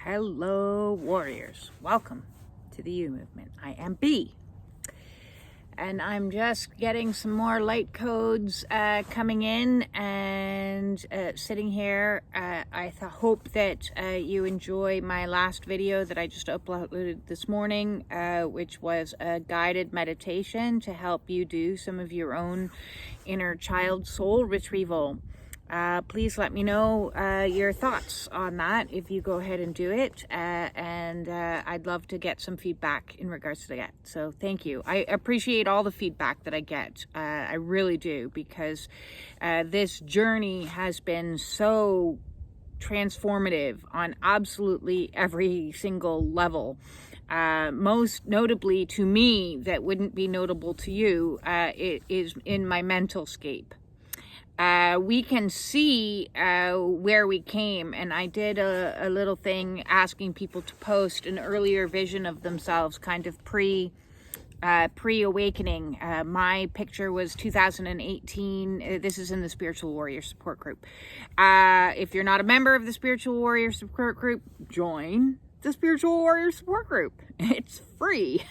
Hello, warriors. Welcome to the U movement. I am B. And I'm just getting some more light codes coming in and sitting here. I hope that you enjoy my last video that I just uploaded this morning, which was a guided meditation to help you do some of your own inner child soul retrieval. Please let me know your thoughts on that if you go ahead and do it, and I'd love to get some feedback in regards to that. So thank you. I appreciate all the feedback that I get. I really do, because this journey has been so transformative on absolutely every single level. Most notably to me, that wouldn't be notable to you, it is in my mental scape. We can see where we came, and I did a little thing asking people to post an earlier vision of themselves, kind of pre-awakening. My picture was 2018. This is in the Spiritual Warrior Support Group. If you're not a member of the Spiritual Warrior Support Group, join the Spiritual Warrior Support Group. It's free.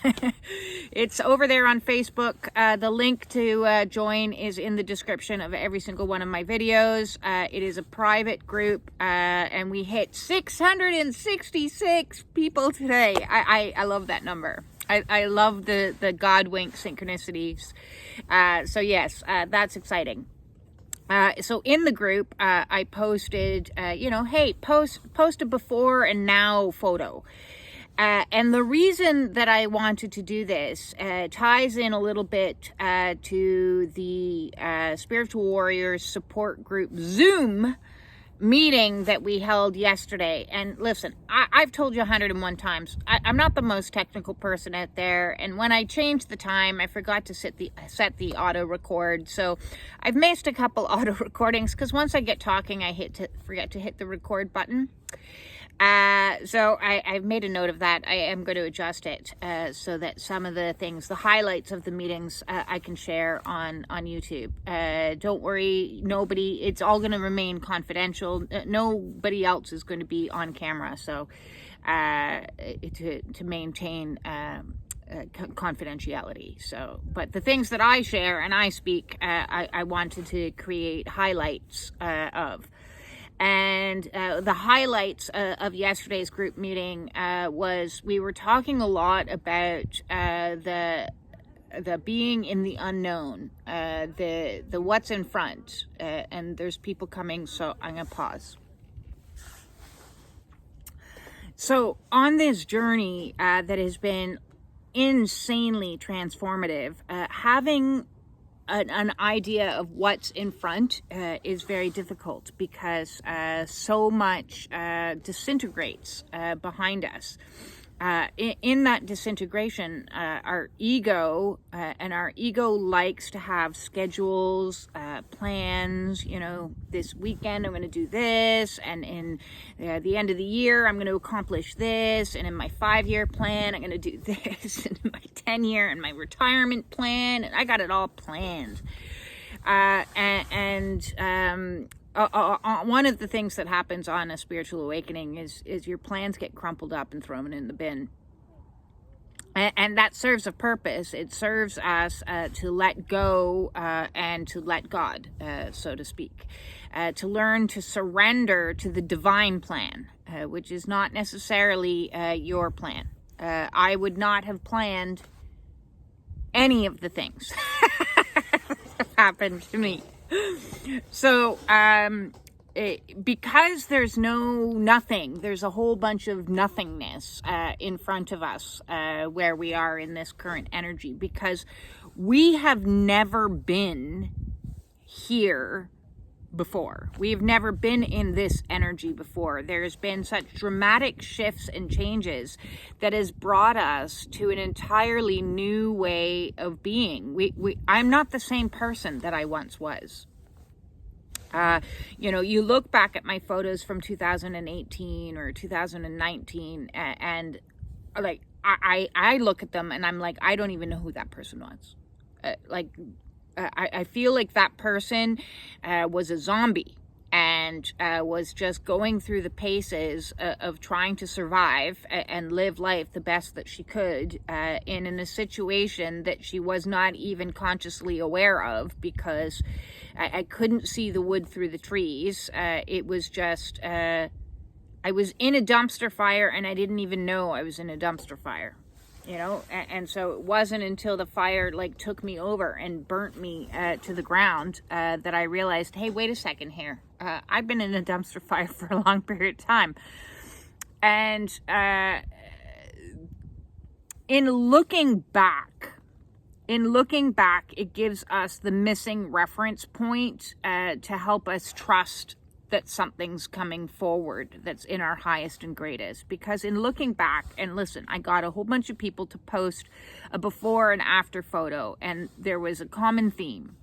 It's over there on Facebook. The link to join is in the description of every single one of my videos. It is a private group, and we hit 666 people today. I love that number. I love the God wink synchronicities. So yes, that's exciting. So in the group, I posted, hey, post a before and now photo. And the reason that I wanted to do this ties in a little bit to the Spiritual Warriors Support Group Zoom meeting that we held yesterday. And listen, I've told you 101 times, I'm not the most technical person out there, and when I changed the time, I forgot to set the auto record. So I've missed a couple auto recordings because once I get talking, I forget to hit the record button. So I've made a note of that. I am going to adjust it so that some of the things, the highlights of the meetings, I can share on YouTube. Don't worry, it's all going to remain confidential. Nobody else is going to be on camera, so to maintain confidentiality. So, but the things that I share and I speak, I wanted to create highlights of. And the highlights of yesterday's group meeting was we were talking a lot about the being in the unknown, the what's in front, and there's people coming, so I'm gonna pause. So on this journey that has been insanely transformative, having an idea of what's in front is very difficult, because so much disintegrates behind us. In that disintegration, our ego likes to have schedules, plans. This weekend I'm going to do this, and in the end of the year I'm going to accomplish this, and in my 5-year plan I'm going to do this, and in my 10-year and my retirement plan, and I got it all planned. One of the things that happens on a spiritual awakening is your plans get crumpled up and thrown in the bin. And that serves a purpose. It serves us to let go and to let God, so to speak. To learn to surrender to the divine plan, which is not necessarily your plan. I would not have planned any of the things that happened to me. So, because there's nothing, there's a whole bunch of nothingness in front of us where we are in this current energy, because we have never been here before. We've never been in this energy before. There's been such dramatic shifts and changes that has brought us to an entirely new way of being. I'm not the same person that I once was. You look back at my photos from 2018 or 2019, and like I look at them and I'm like, I don't even know who that person was. I feel like that person was a zombie, and and was just going through the paces of trying to survive and live life the best that she could in a situation that she was not even consciously aware of, because I couldn't see the wood through the trees. It was just, I was in a dumpster fire and I didn't even know I was in a dumpster fire. You know, and so it wasn't until the fire like took me over and burnt me to the ground that I realized, hey, wait a second here. I've been in a dumpster fire for a long period of time. And in looking back, it gives us the missing reference point to help us trust that something's coming forward that's in our highest and greatest. Because in looking back, and listen, I got a whole bunch of people to post a before and after photo, and there was a common theme.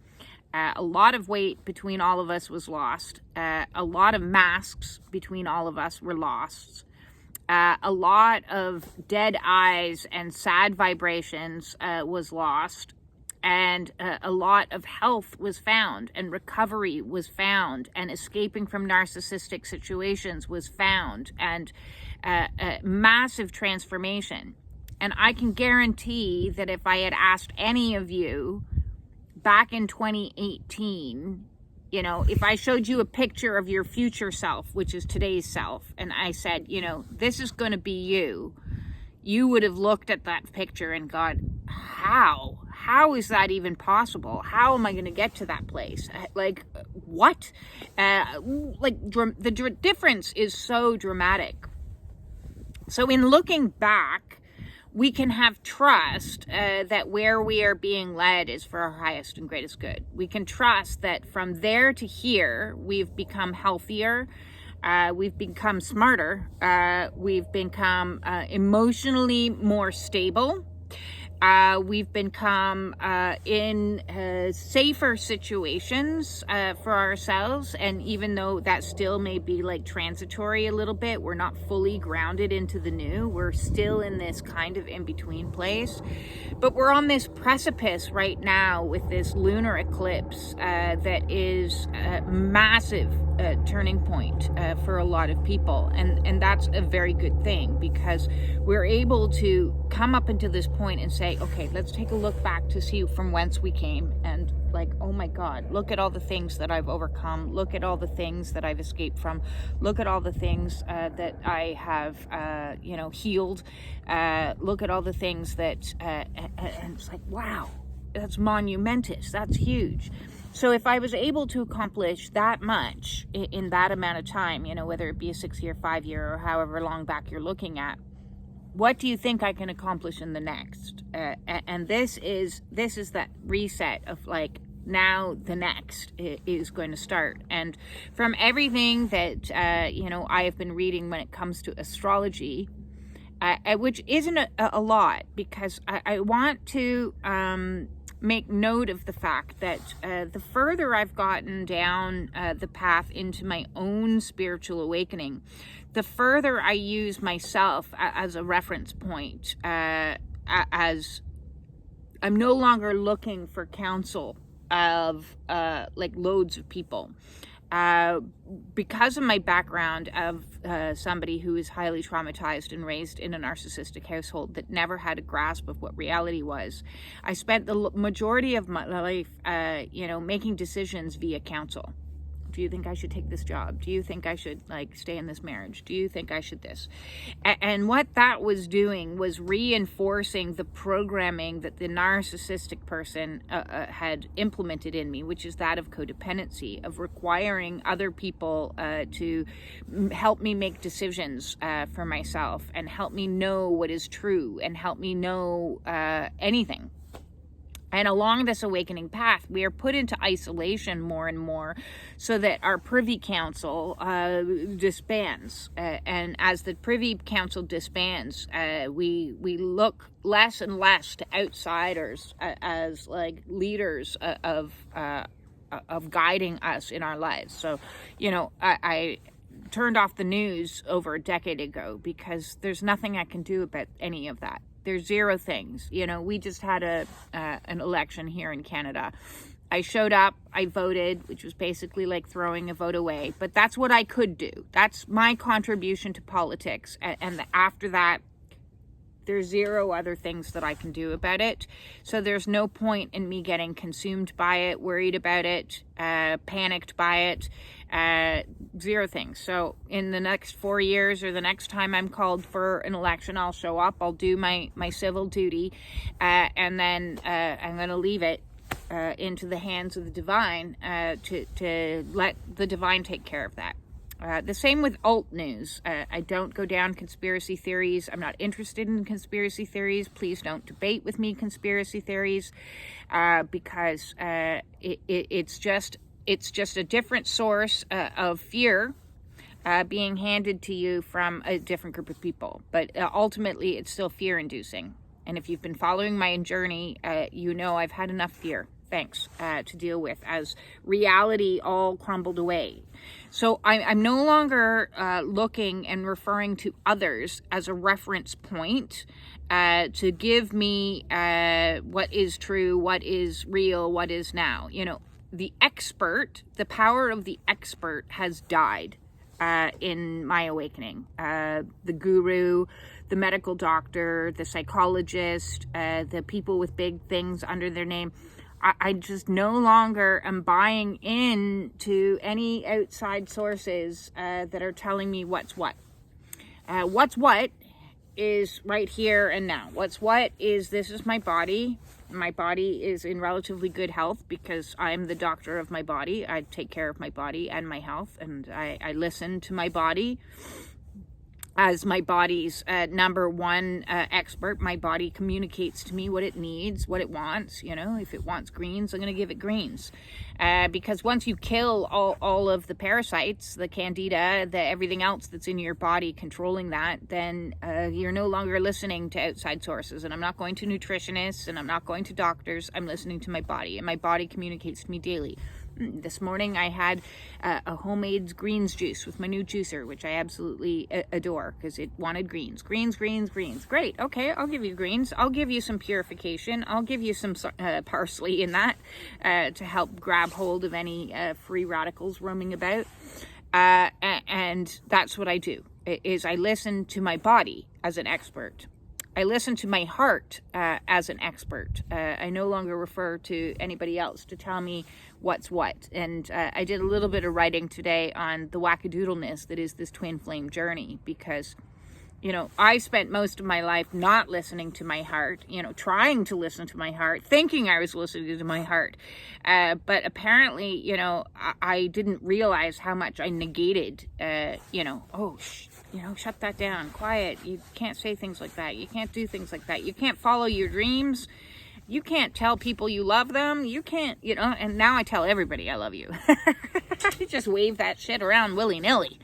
A lot of weight between all of us was lost. A lot of masks between all of us were lost. A lot of dead eyes and sad vibrations was lost. And a lot of health was found, and recovery was found, and escaping from narcissistic situations was found, and massive transformation. And I can guarantee that if I had asked any of you back in 2018, you know, if I showed you a picture of your future self, which is today's self, and I said, you know, this is going to be you, you would have looked at that picture and gone, how? How is that even possible? How am I going to get to that place? Like, what? The difference is so dramatic. So in looking back, we can have trust that where we are being led is for our highest and greatest good. We can trust that from there to here, we've become healthier. We've become smarter. We've become emotionally more stable. We've become in safer situations for ourselves, and even though that still may be like transitory a little bit, we're not fully grounded into the new. We're still in this kind of in-between place, but we're on this precipice right now with this lunar eclipse that is a massive turning point for a lot of people, and that's a very good thing, because we're able to come up into this point and say, okay, let's take a look back to see from whence we came, and like, oh my God, look at all the things that I've overcome, look at all the things that I've escaped from, look at all the things that I have healed, look at all the things that and it's like, wow, that's monumentous, that's huge. So if I was able to accomplish that much in that amount of time, you know, whether it be a 6-year, 5-year, or however long back you're looking at, what do you think I can accomplish in the next? And this is that reset of like, now the next is going to start. And from everything that, I have been reading when it comes to astrology, which isn't a lot, because I want to make note of the fact that the further I've gotten down the path into my own spiritual awakening, the further I use myself as a reference point, as I'm no longer looking for counsel of like loads of people. Because of my background of somebody who is highly traumatized and raised in a narcissistic household that never had a grasp of what reality was, I spent the majority of my life, making decisions via counsel. Do you think I should take this job? Do you think I should stay in this marriage? Do you think I should this? And what that was doing was reinforcing the programming that the narcissistic person had implemented in me, which is that of codependency, of requiring other people to help me make decisions for myself and help me know what is true and help me know anything. And along this awakening path, we are put into isolation more and more so that our privy council disbands. And as the privy council disbands, we look less and less to outsiders as like leaders of guiding us in our lives. So, I turned off the news over a decade ago because there's nothing I can do about any of that. There's zero things. We just had an election here in Canada, I showed up, I voted, which was basically like throwing a vote away. But that's what I could do. That's my contribution to politics. And after that, there's zero other things that I can do about it. So there's no point in me getting consumed by it, worried about it, panicked by it, zero things. So in the next 4 years, or the next time I'm called for an election, I'll show up, I'll do my civil duty, and then I'm going to leave it into the hands of the divine, to let the divine take care of that. The same with alt news. I don't go down conspiracy theories. I'm not interested in conspiracy theories. Please don't debate with me conspiracy theories, because it's just a different source of fear being handed to you from a different group of people. But ultimately, it's still fear-inducing. And if you've been following my journey, you know I've had enough fear, thanks, to deal with as reality all crumbled away. So I'm no longer looking and referring to others as a reference point to give me what is true, what is real, what is now. You know, the expert, the power of the expert has died in my awakening. The guru, the medical doctor, the psychologist, the people with big things under their name. I just no longer am buying into any outside sources that are telling me what's what. What's what is right here and now. What's what is, this is my body. My body is in relatively good health because I'm the doctor of my body. I take care of my body and my health, and I listen to my body as my body's number one expert. My body communicates to me what it needs, what it wants. You know, if it wants greens, I'm going to give it greens. Because once you kill all of the parasites, the candida, everything else that's in your body controlling that, then you're no longer listening to outside sources. And I'm not going to nutritionists, and I'm not going to doctors. I'm listening to my body, and my body communicates to me daily. This morning I had a homemade greens juice with my new juicer, which I absolutely adore because it wanted greens. Greens. Great. Okay, I'll give you greens. I'll give you some purification. I'll give you some parsley in that to help grab hold of any free radicals roaming about. And that's what I do, is I listen to my body as an expert. I listen to my heart as an expert. I no longer refer to anybody else to tell me what's what. And I did a little bit of writing today on the wackadoodleness that is this twin flame journey, because, you know, I spent most of my life not listening to my heart, you know, trying to listen to my heart, thinking I was listening to my heart. But apparently, you know, I didn't realize how much I negated, shut that down, quiet. You can't say things like that. You can't do things like that. You can't follow your dreams. You can't tell people you love them. You can't, you know, and now I tell everybody I love you. I just wave that shit around willy-nilly.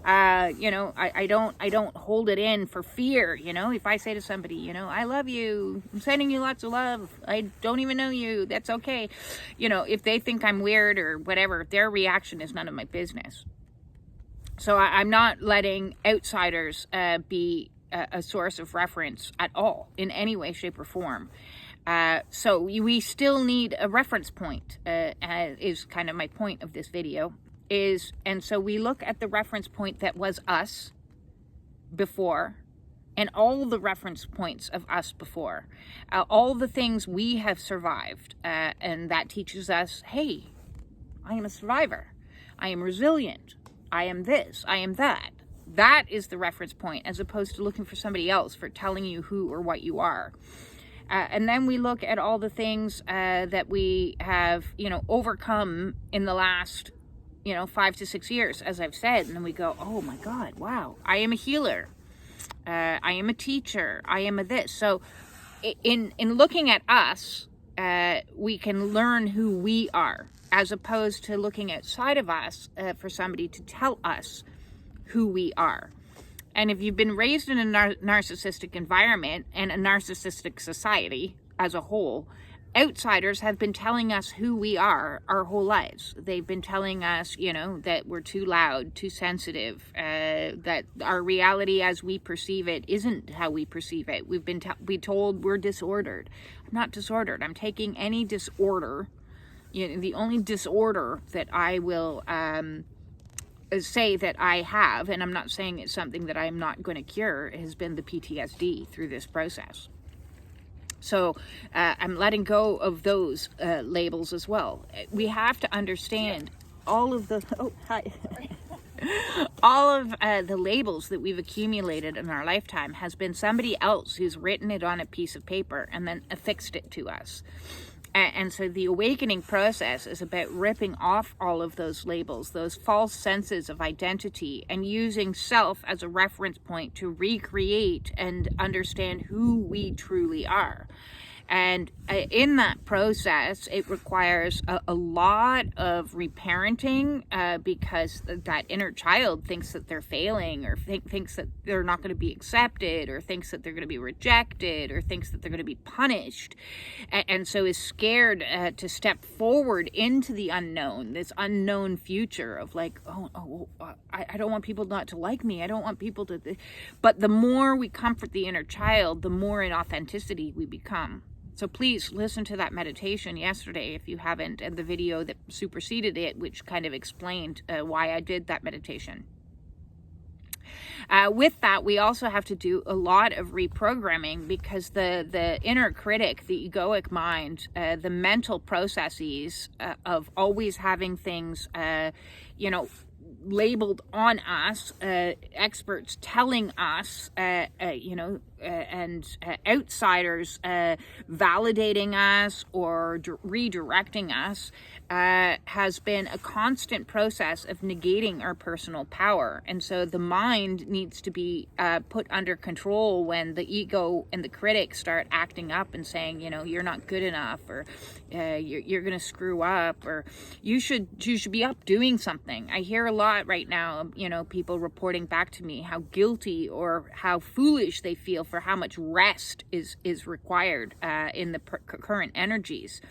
I don't hold it in for fear. You know, if I say to somebody, you know, I love you, I'm sending you lots of love, I don't even know you, that's okay. You know, if they think I'm weird or whatever, their reaction is none of my business. So I'm not letting outsiders be a source of reference at all, in any way, shape, or form. So we still need a reference point, is kind of my point of this video. And so we look at the reference point that was us before, and all the reference points of us before, all the things we have survived, and that teaches us, hey, I am a survivor, I am resilient, I am this, I am that. That is the reference point, as opposed to looking for somebody else for telling you who or what you are. And then we look at all the things that we have, you know, overcome in the last, 5 to 6 years, as I've said. And then we go, oh my God, wow, I am a healer. I am a teacher. I am a this. So in looking at us, we can learn who we are, as opposed to looking outside of us for somebody to tell us who we are. And if you've been raised in a narcissistic environment and a narcissistic society as a whole, outsiders have been telling us who we are our whole lives. They've been telling us, that we're too loud, too sensitive, that our reality as we perceive it isn't how we perceive it. We've been told we're disordered. I'm not disordered. I'm taking any disorder, the only disorder that I will say that I have, and I'm not saying it's something that I'm not going to cure, has been the PTSD through this process. So I'm letting go of those labels as well. We have to understand all of the all of the labels that we've accumulated in our lifetime has been somebody else who's written it on a piece of paper and then affixed it to us. And so the awakening process is about ripping off all of those labels, those false senses of identity, and using self as a reference point to recreate and understand who we truly are. And in that process, it requires a lot of reparenting because that inner child thinks that they're failing, or thinks that they're not going to be accepted, or thinks that they're going to be rejected, or thinks that they're going to be punished. And so is scared to step forward into the unknown, this unknown future of like, I don't want people not to like me. I don't want people to... But the more we comfort the inner child, the more in authenticity we become. So please listen to that meditation yesterday if you haven't, and the video that superseded it, which kind of explained why I did that meditation. With that, we also have to do a lot of reprogramming, because the inner critic, the egoic mind, the mental processes of always having things, labeled on us, experts telling us, and outsiders validating us or redirecting us, has been a constant process of negating our personal power. And so the mind needs to be put under control when the ego and the critics start acting up and saying, you're not good enough, or you're going to screw up, or you should be up doing something. I hear a lot right now, people reporting back to me how guilty or how foolish they feel for how much rest is required in the current energies.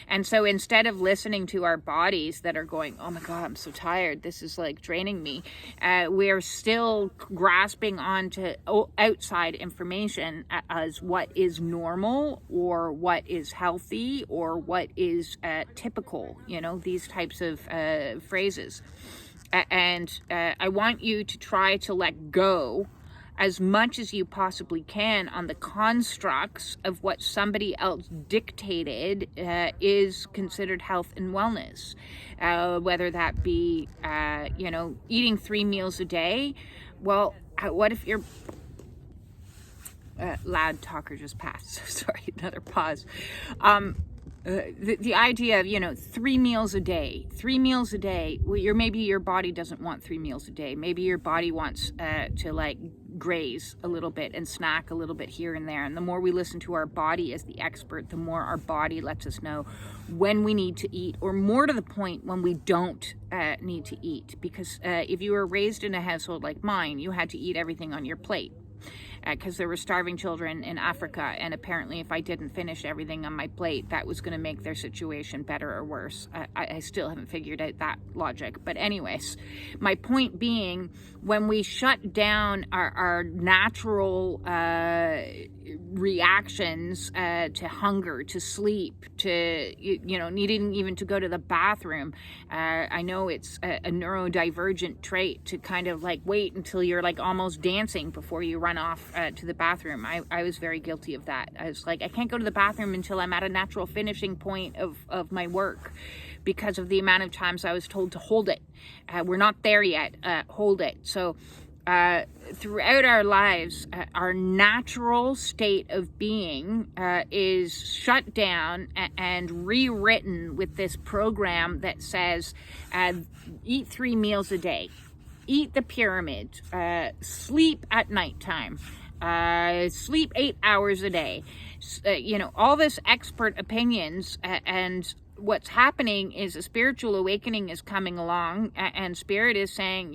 And so instead of listening to our bodies that are going, oh my God, I'm so tired, this is like draining me, we're still grasping onto outside information as what is normal, or what is healthy, or what is typical, these types of phrases. And I want you to try to let go as much as you possibly can on the constructs of what somebody else dictated is considered health and wellness. Whether that be, eating 3 meals a day. Well, what if you're... loud talker just passed. Sorry, another pause. The idea of 3 meals a day, well, maybe your body doesn't want 3 meals a day. Maybe your body wants to graze a little bit and snack a little bit here and there. And the more we listen to our body as the expert, the more our body lets us know when we need to eat, or more to the point, when we don't need to eat. Because if you were raised in a household like mine, you had to eat everything on your plate. Because there were starving children in Africa, and apparently if I didn't finish everything on my plate, that was going to make their situation better or worse. I still haven't figured out that logic. But anyways, my point being, when we shut down our natural reactions to hunger, to sleep, to needing even to go to the bathroom, I know it's a neurodivergent trait to kind of wait until you're almost dancing before you run off to the bathroom. I was very guilty of that. I was I can't go to the bathroom until I'm at a natural finishing point of my work, because of the amount of times I was told to hold it. We're not there yet. Hold it. So throughout our lives, our natural state of being is shut down and rewritten with this program that says, eat 3 meals a day, eat the pyramid, sleep at nighttime, sleep 8 hours a day, all this expert opinions. And what's happening is a spiritual awakening is coming along, and spirit is saying,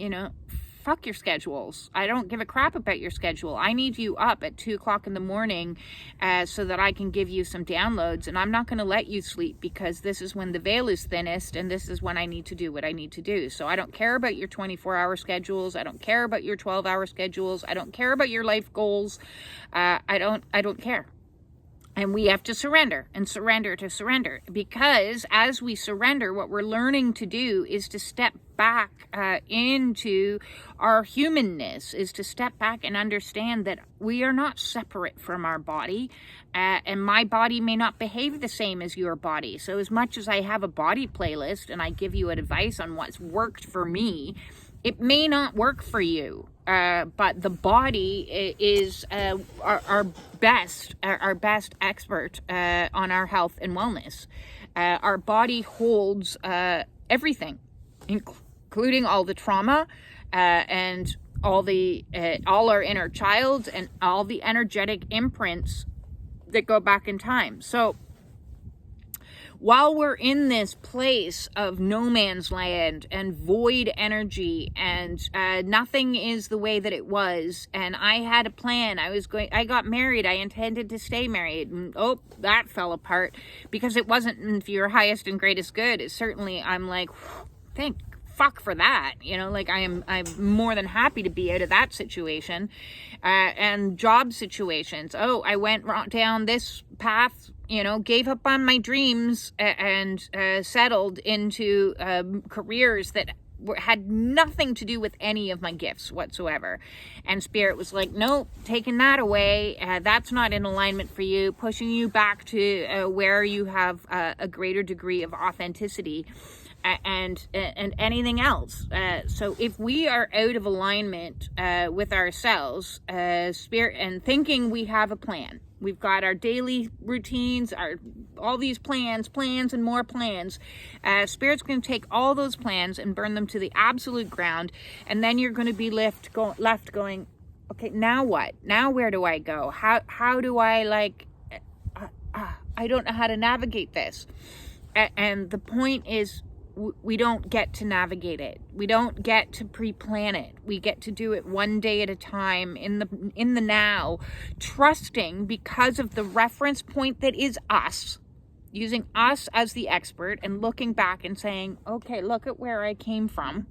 fuck your schedules. I don't give a crap about your schedule. I need you up at 2:00 in the morning so that I can give you some downloads, and I'm not going to let you sleep, because this is when the veil is thinnest, and this is when I need to do what I need to do. So I don't care about your 24-hour schedules. I don't care about your 12-hour schedules. I don't care about your life goals. I don't care. And we have to surrender and surrender to surrender, because as we surrender, what we're learning to do is to step back into our humanness, is to step back and understand that we are not separate from our body, and my body may not behave the same as your body. So as much as I have a body playlist and I give you advice on what's worked for me, it may not work for you. But the body is our best expert on our health and wellness. Our body holds everything, including all the trauma and all our inner child and all the energetic imprints that go back in time. So while we're in this place of no man's land and void energy, and nothing is the way that it was, and I had a plan, I got married, I intended to stay married, and that fell apart because it wasn't for your highest and greatest good. It certainly, I'm like, thank fuck for that, I'm more than happy to be out of that situation. And job situations, I went down this path, gave up on my dreams and settled into careers that had nothing to do with any of my gifts whatsoever. And Spirit was like, nope, taking that away. That's not in alignment for you, pushing you back to where you have a greater degree of authenticity and anything else. So if we are out of alignment with ourselves, Spirit, and thinking we have a plan, we've got our daily routines, all these plans and more plans. Spirit's going to take all those plans and burn them to the absolute ground, and then you're going to be left going, okay, now what? Now where do I go? How do I I don't know how to navigate this. And the point is, we don't get to navigate it. We don't get to pre-plan it. We get to do it one day at a time in the now, trusting because of the reference point that is us, using us as the expert and looking back and saying, okay, look at where I came from.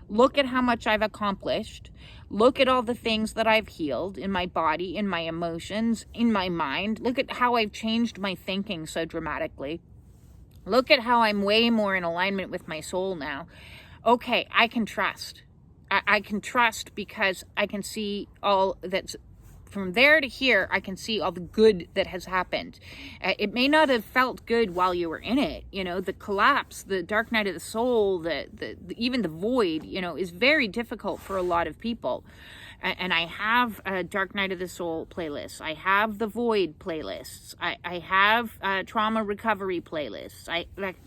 Look at how much I've accomplished. Look at all the things that I've healed in my body, in my emotions, in my mind. Look at how I've changed my thinking so dramatically. Look at how I'm way more in alignment with my soul now. Okay, I can trust. I can trust because I can see all that's from there to here. I can see all the good that has happened. It may not have felt good while you were in it. The collapse, the dark night of the soul, even the void, is very difficult for a lot of people. And I have a Dark Night of the Soul playlist. I have the Void playlists. I have trauma recovery playlists.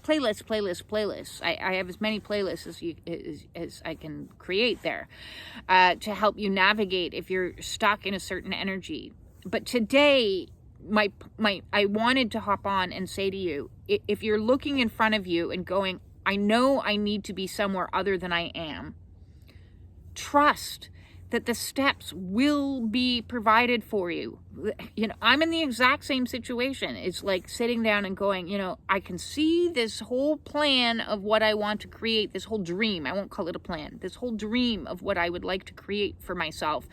Playlists. I have as many playlists as I can create there to help you navigate if you're stuck in a certain energy. But today, I wanted to hop on and say to you, if you're looking in front of you and going, I know I need to be somewhere other than I am, trust that the steps will be provided for you. I'm in the exact same situation. It's like sitting down and going, I can see this whole plan of what I want to create, this whole dream. I won't call it a plan. This whole dream of what I would like to create for myself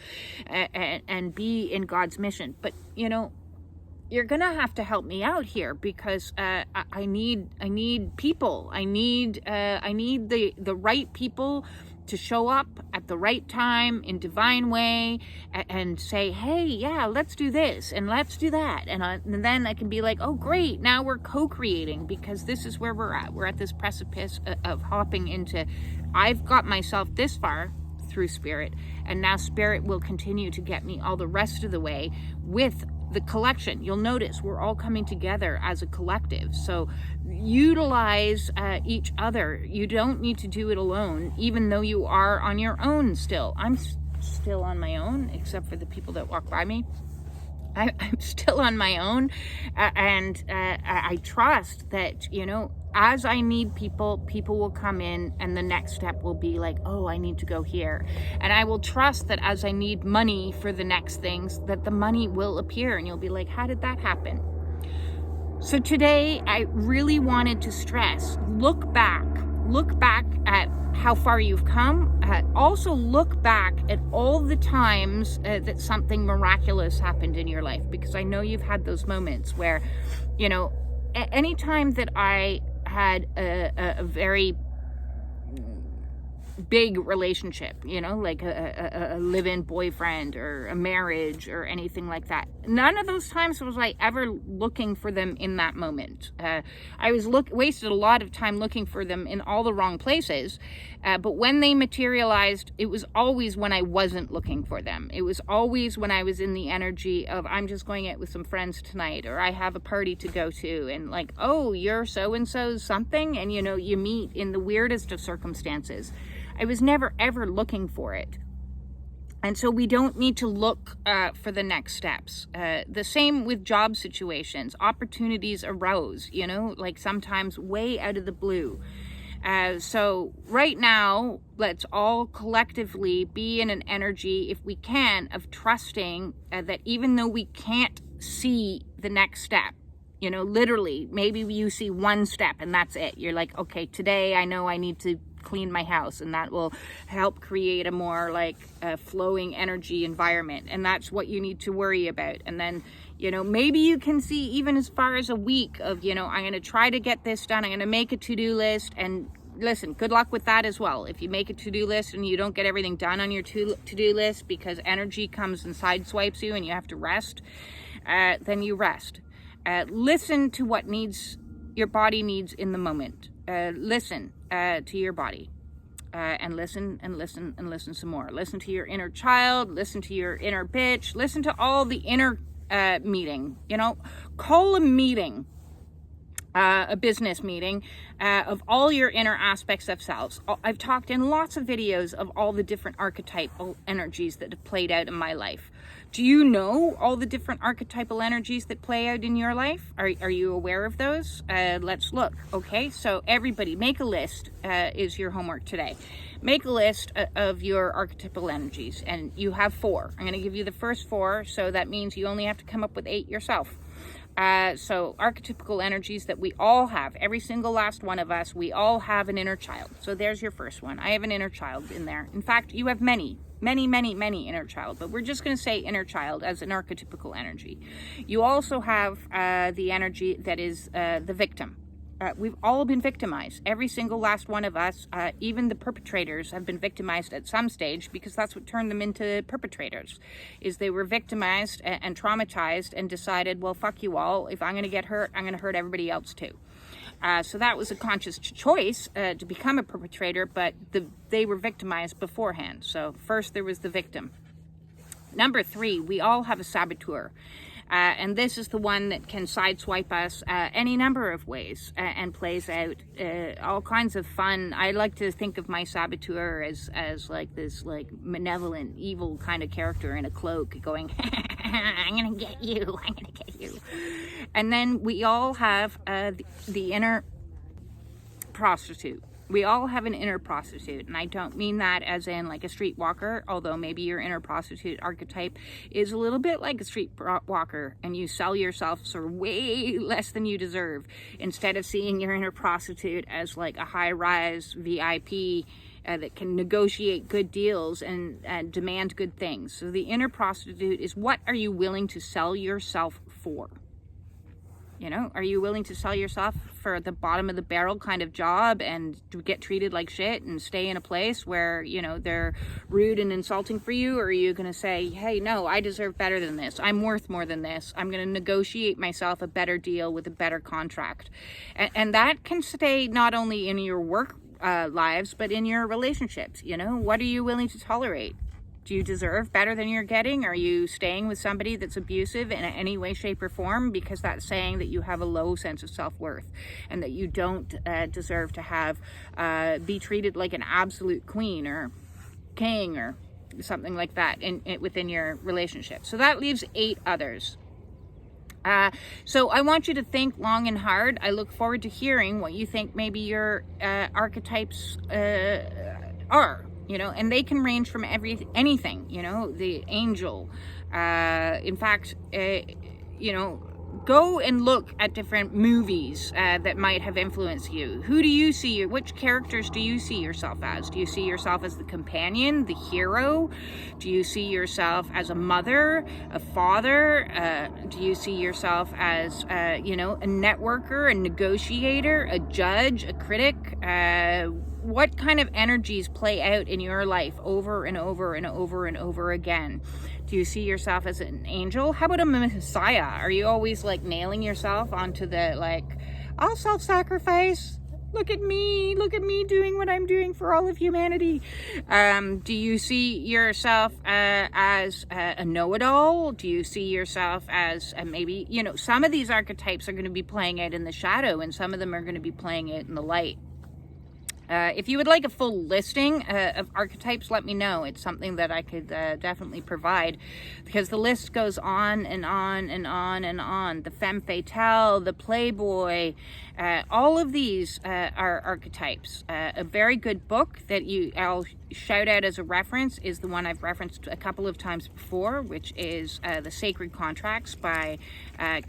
and be in God's mission. But, you're going to have to help me out here because I need people. I need the right people to show up at the right time in divine way and say, hey, yeah, let's do this and let's do that. And then I can be like, oh, great. Now we're co-creating because this is where we're at. We're at this precipice of hopping into, I've got myself this far through Spirit, and now Spirit will continue to get me all the rest of the way with the collection. You'll notice we're all coming together as a collective. So utilize each other. You don't need to do it alone, even though you are on your own still. I'm still on my own, except for the people that walk by me. I'm still on my own, and I trust that, as I need people will come in, and the next step will be like, oh, I need to go here. And I will trust that as I need money for the next things, that the money will appear, and you'll be like, how did that happen? So today, I really wanted to stress, look back look back at how far you've come. Also look back at all the times that something miraculous happened in your life, because I know you've had those moments where, you know, anytime that I had a very big relationship, you know, like a live-in boyfriend or a marriage or anything like that, none of those times was I ever looking for them in that moment. I was wasted a lot of time looking for them in all the wrong places, but when they materialized, it was always when I wasn't looking for them. It was always when I was in the energy of, I'm just going out with some friends tonight, or I have a party to go to, and like, oh, you're so-and-so's something, and you know, you meet in the weirdest of circumstances. I was never ever looking for it. And so we don't need to look for the next steps. The same with job situations. Opportunities arose, you know, like sometimes way out of the blue. So right now, let's all collectively be in an energy, if we can, of trusting that even though we can't see the next step, you know, literally, maybe you see one step and that's it. You're like, okay, today I know I need to clean my house, and that will help create a more like flowing energy environment, and that's what you need to worry about. And then, you know, maybe you can see even as far as a week of, you know, I'm going to try to get this done, I'm going to make a to-do list. And listen, good luck with that as well. If you make a to-do list and you don't get everything done on your to-do list because energy comes and sideswipes you and you have to rest, then you rest. Listen to what your body needs in the moment. Listen to your body, and listen and listen and listen some more. Listen to your inner child, listen to your inner bitch, listen to all the inner meeting, you know, call a meeting, a business meeting of all your inner aspects of selves. I've talked in lots of videos of all the different archetypal energies that have played out in my life. Do you know all the different archetypal energies that play out in your life? Are you aware of those? Let's look. Okay, so everybody make a list, is your homework today. Make a list of your archetypal energies, and you have 4. I'm going to give you the first 4, so that means you only have to come up with 8 yourself. So archetypical energies that we all have, every single last one of us, we all have an inner child. So there's your first one. I have an inner child in there. In fact, you have many inner child, but we're just going to say inner child as an archetypical energy. You also have the energy that is the victim. We've all been victimized. Every single last one of us, even the perpetrators, have been victimized at some stage, because that's what turned them into perpetrators, is they were victimized and traumatized and decided, well, fuck you all. If I'm going to get hurt, I'm going to hurt everybody else too. So that was a conscious choice to become a perpetrator, but they were victimized beforehand. So first there was the victim. Number 3, we all have a saboteur. And this is the one that can sideswipe us any number of ways and plays out all kinds of fun. I like to think of my saboteur as like this like malevolent, evil kind of character in a cloak going, I'm gonna get you, I'm gonna get you. And then we all have the inner prostitute. We all have an inner prostitute, and I don't mean that as in like a streetwalker, although maybe your inner prostitute archetype is a little bit like a streetwalker, and you sell yourself for way less than you deserve, instead of seeing your inner prostitute as like a high-rise VIP that can negotiate good deals and demand good things. So the inner prostitute is, what are you willing to sell yourself for? You know, are you willing to sell yourself for the bottom of the barrel kind of job and to get treated like shit and stay in a place where, you know, they're rude and insulting for you? Or are you going to say, hey, no, I deserve better than this. I'm worth more than this. I'm going to negotiate myself a better deal with a better contract. And that can stay not only in your work lives, but in your relationships. You know, what are you willing to tolerate? Do you deserve better than you're getting? Are you staying with somebody that's abusive in any way, shape, or form? Because that's saying that you have a low sense of self-worth and that you don't deserve to have be treated like an absolute queen or king or something like that within your relationship. So that leaves 8 others. So I want you to think long and hard. I look forward to hearing what you think maybe your archetypes are. You know, and they can range from anything, you know, the angel. In fact, you know, go and look at different movies that might have influenced you. Who do you see, which characters do you see yourself as? Do you see yourself as the companion, the hero? Do you see yourself as a mother, a father? Do you see yourself as, you know, a networker, a negotiator, a judge, a critic? What kind of energies play out in your life over and over and over and over again? Do you see yourself as an angel? How about a messiah? Are you always like nailing yourself onto the like, I'll self-sacrifice. Look at me doing what I'm doing for all of humanity. Do you see yourself as a know-it-all? Do you see yourself as maybe, you know, some of these archetypes are going to be playing out in the shadow and some of them are going to be playing out in the light. If you would like a full listing of archetypes, let me know. It's something that I could definitely provide, because the list goes on and on and on and on. The femme fatale, the playboy, all of these are archetypes. A very good book that I'll shout out as a reference is the one I've referenced a couple of times before, which is The Sacred Contracts by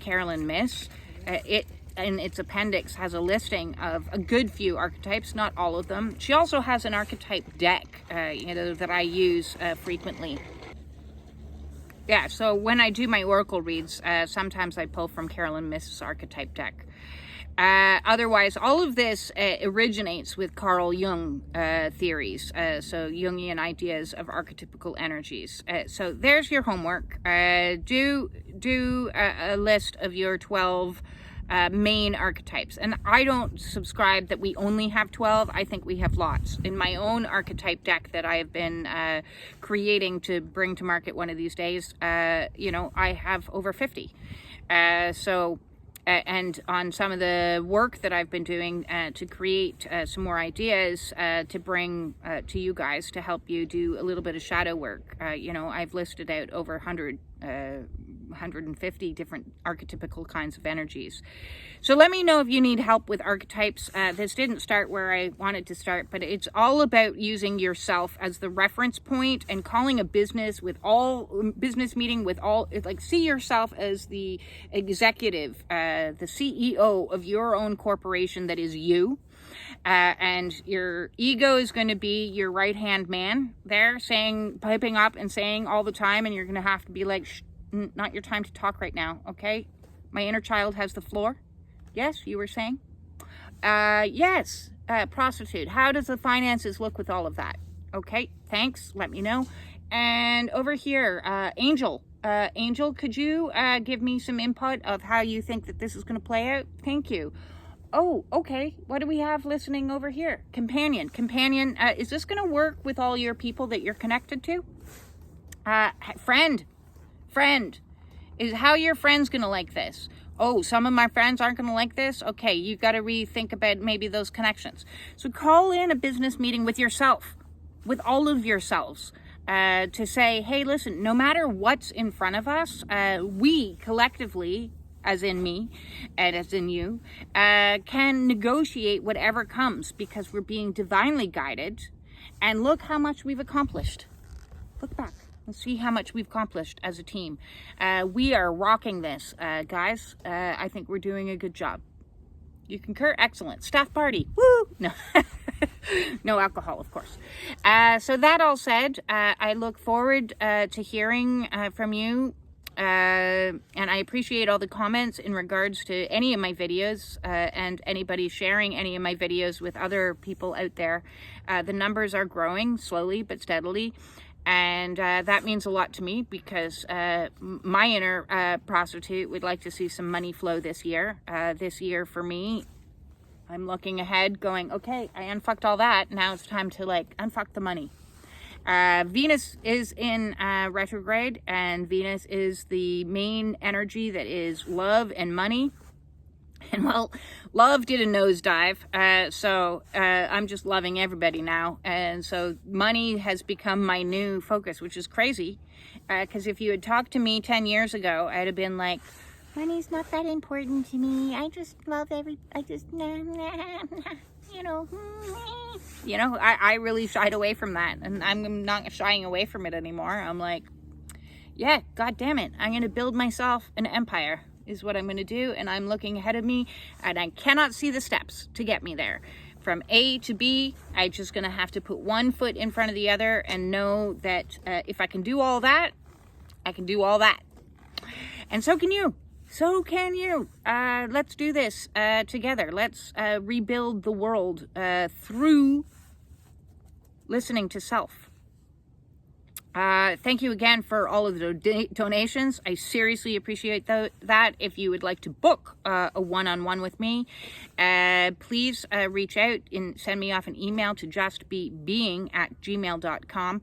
Carolyn Myss. It in its appendix has a listing of a good few archetypes, not all of them. She also has an archetype deck, you know, that I use frequently. Yeah, so when I do my oracle reads, sometimes I pull from Carolyn Myss's archetype deck. Otherwise, all of this originates with Carl Jung theories, so Jungian ideas of archetypical energies. So there's your homework. Do a list of your 12 main archetypes. And I don't subscribe that we only have 12. I think we have lots. In my own archetype deck that I have been creating to bring to market one of these days, you know, I have over 50. And on some of the work that I've been doing to create some more ideas to bring to you guys to help you do a little bit of shadow work. You know, I've listed out over 150 different archetypical kinds of energies. So let me know if you need help with archetypes. This didn't start where I wanted to start, but it's all about using yourself as the reference point and calling a business meeting with all, like, see yourself as the executive, the CEO of your own corporation that is you. And your ego is going to be your right-hand man there, piping up and saying all the time, and you're going to have to be like, shh, not your time to talk right now, okay? My inner child has the floor. Yes, you were saying? Yes, prostitute. How does the finances look with all of that? Okay, thanks. Let me know. And over here, Angel. Angel, could you give me some input of how you think that this is going to play out? Thank you. Oh, okay. What do we have listening over here? Companion. Companion, is this going to work with all your people that you're connected to? Friend. Is how your friend's going to like this? Oh, some of my friends aren't going to like this? Okay, you've got to rethink about maybe those connections. So call in a business meeting with yourself, with all of yourselves, to say, hey, listen, no matter what's in front of us, we collectively, as in me and as in you, can negotiate whatever comes because we're being divinely guided. And look how much we've accomplished. Look back. Let's see how much we've accomplished as a team. We are rocking this, guys. I think we're doing a good job. You concur? Excellent. Staff party. Woo! No. No alcohol, of course. So that all said, I look forward to hearing from you. And I appreciate all the comments in regards to any of my videos and anybody sharing any of my videos with other people out there. The numbers are growing slowly but steadily. And that means a lot to me because my inner prostitute would like to see some money flow this year. This year for me, I'm looking ahead going, okay, I unfucked all that. Now it's time to like unfuck the money. Venus is in retrograde, and Venus is the main energy that is love and money. And well, love did a nosedive, so I'm just loving everybody now. And so money has become my new focus, which is crazy. Because if you had talked to me 10 years ago, I'd have been like, money's not that important to me. I just love you know, I really shied away from that. And I'm not shying away from it anymore. I'm like, yeah, God damn it. I'm going to build myself an empire. is what I'm going to do, and I'm looking ahead of me, and I cannot see the steps to get me there. From A to B, I'm just going to have to put one foot in front of the other and know that if I can do all that, I can do all that. And so can you. So can you. Let's do this together. Let's rebuild the world through listening to self. Thank you again for all of the donations. I seriously appreciate that. If you would like to book a one-on-one with me, please reach out and send me off an email to justbebeing@gmail.com.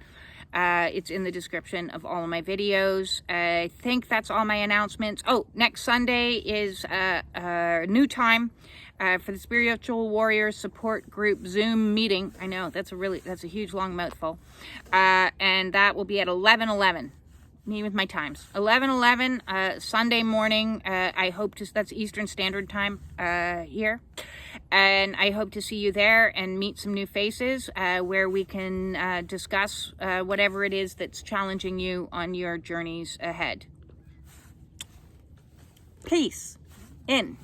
It's in the description of all of my videos. I think that's all my announcements. Oh, next Sunday is a new time for the Spiritual Warriors Support Group Zoom meeting. I know, that's a huge long mouthful. And that will be at 11:11. Me with my times. 11:11 Sunday morning. I hope that's Eastern Standard Time here. And I hope to see you there and meet some new faces where we can discuss whatever it is that's challenging you on your journeys ahead. Peace in.